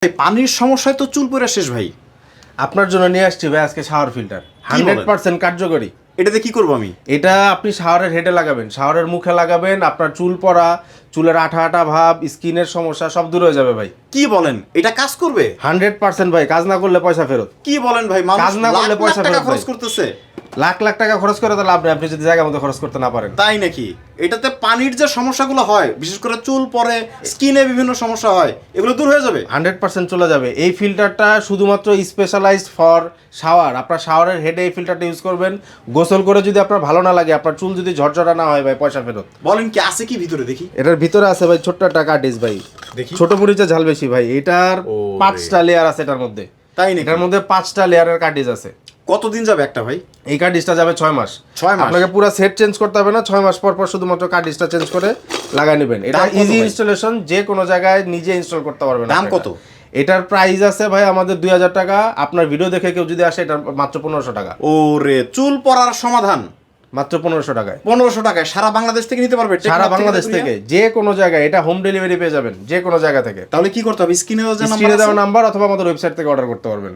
ভাই পানির সমস্যায় তো চুল পড়ে শেষ ভাই। আপনার জন্য নিয়ে আসছি ভাই আজকে শাওয়ার ফিল্টার 100% কার্যকরী। এটাতে কি করবো আমি? এটা আপনি শাওয়ারের হেডে লাগাবেন, শাওয়ারের মুখে লাগাবেন, আপনার চুল পড়া, চুলের আঠা আঠা ভাব, স্কিনের সমস্যা সব দূর হয়ে যাবে ভাই। কি বলেন, এটা কাজ করবে? 100% ভাই, কাজ না করলে পয়সা ফেরত। কি বলেন ভাই, মানুষ কাজ না করলে লাখ পয়সা লাখ টাকা ফেরত খরচ ভাই। করতেছে। লাখ লাখ টাকা খরচ করে তো লাভ নেই আপনি যদি জায়গা মতো খরচ করতে না পারেন। তাই নাকি? এটাতে পানির যে সমস্যাগুলো হয়, বিশেষ করে চুল পড়ে, স্কিনে বিভিন্ন সমস্যা হয়, এগুলো দূর হয়ে যাবে। 100% চলে যাবে। এই ফিল্টারটা শুধুমাত্র স্পেশালাইজড ফর শাওয়ার। আপনার শাওয়ারের হেডে এই ফিল্টারটা ইউজ করবেন। গোসল করে যদি আপনার ভালো না লাগে, আপনার চুল যদি ঝরঝরা না হয় ভাই, পয়সা ফেরত। বলেন কি আছে কি ভিতরে দেখি? এটার ভিতরে আছে ভাই ছোট্ট একটা কার্টিজ ভাই, দেখি। ছোট মরিচের ঝাল বেশি ভাই। এটার ওরে। 5টা লেয়ার আছে এটার মধ্যে। তাই নাকি? এটার মধ্যে 5টা লেয়ারের কার্টিজ আছে। কতদিন যাবে একটা ভাই? এই কার্টিজটা যাবে 6 মাস। 6 মাস? আপনাকে পুরো সেট চেঞ্জ করতে হবে না, 6 মাস পর পর শুধুমাত্র কার্টিজটা চেঞ্জ করে লাগাই নেবেন। এটা দাম কত ইজি ভাই? ইনস্টলেশন, যে কোনো জায়গায় নিজে ইনস্টল করতে পারবেন। দাম আপনারা। কত? এটার প্রাইস আছে ভাই আমাদের 2000 টাকা। আপনার ভিডিও দেখে কেউ যদি আসে, এটা মাত্র 1500 টাকা। ওরে, চুল পড়ার সমাধান মাত্র 1500 টাকায়। 1500 টাকায় সারা বাংলাদেশ থেকে নিতে পারবে? সারা টেকনাফ বাংলাদেশ দুনিয়া? থেকে যে কোনো জায়গায় এটা হোম ডেলিভারি পেয়ে যাবেন, যে কোনো জায়গা থেকে। তাহলে কি করতে হবে? স্ক্রিনে স্ক্রিনে দেওয়া নাম্বার অথবা আমাদের ওয়েবসাইট থেকে অর্ডার করতে পারবেন।